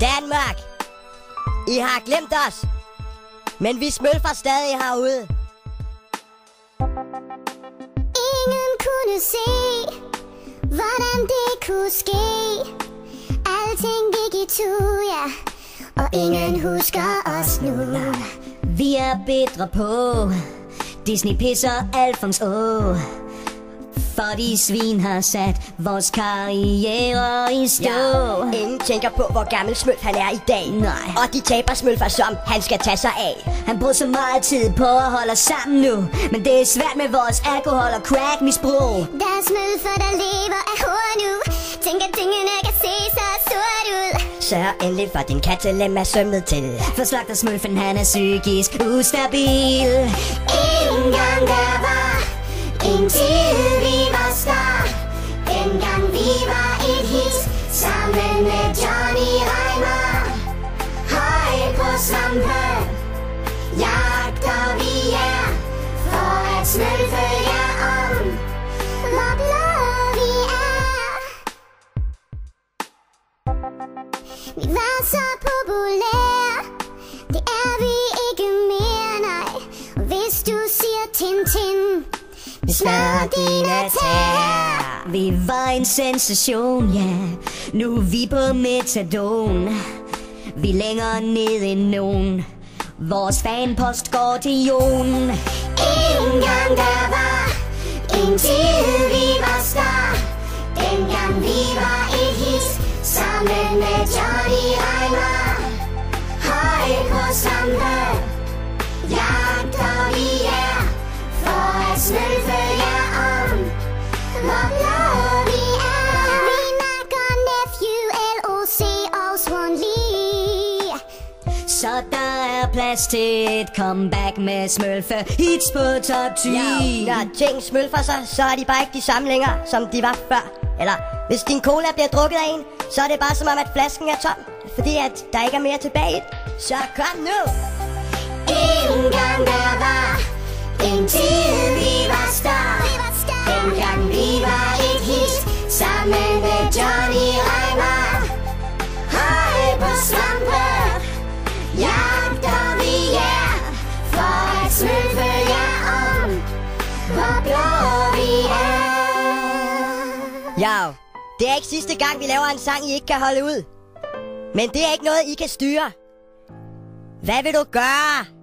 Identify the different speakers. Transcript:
Speaker 1: Danmark, I har glemt os, men vi smølfer stadig herude.
Speaker 2: Ingen kunne se, hvordan det kunne ske. Alting gik i tu, ja, og ingen husker os nu.
Speaker 3: Vi er bedre på Disney pisser Alfons Å. For de svin har sat vores karriere i stå.
Speaker 1: Ja, ingen tænker på, hvor gammel Smølf han er i dag.
Speaker 3: Nej.
Speaker 1: Og de taber Smølfer, som han skal tage sig af.
Speaker 3: Han bruger så meget tid på at holde os sammen nu, men det er svært med vores alkohol- og crack-misbrug.
Speaker 2: Der er Smølfer, der lever af hår nu. Tænker tingene kan se så sort ud.
Speaker 1: Sørg endelig for din kattelem er sømmet til.
Speaker 3: For slagter Smølfen, han er psykisk ustabil.
Speaker 2: Engang der var en tid, vi var star. Dengang vi var et hit, sammen med Johnny Reimer. Høj på svampe, jagter vi jer, for at smølfe jer om, hvor blå vi er. Vi var så populære, det er vi ikke mere, nej. Og hvis du siger Tintin, vi smadrer dine tæer.
Speaker 3: Vi var en sensation, ja. Nu er vi på metadon. Vi er længere ned end nogen. Vores fanpost går til Jon.
Speaker 2: Engang der var en tid, vi var star. Dengang vi var et hit, sammen med Johnny Reimer. Høj på svampe, jagter vi jer, for at smølfe jer om, hvor blå vi er. Vi nakker Nephew, LOC og Swan Lee.
Speaker 3: Så der er plads til et comeback med Smølfe hits på top 10.
Speaker 1: Ja, når ting smølfer sig, så er de bare ikke de samme længere, som de var før. Eller hvis din cola bliver drukket af en, så er det bare som om, at flasken er tom, fordi at der ikke er mere tilbage. Så kom nu!
Speaker 2: Engang der var en tid, vi var star. Dengang vi var et hit, sammen med Johnny Reimer. Høj på svampe, jagter vi jer, for at smølfe jer om, hvor blå vi er.
Speaker 1: Jo, det er ikke sidste gang, vi laver en sang, I ikke kan holde ud. Men det er ikke noget, I kan styre. Hvad vil du gøre?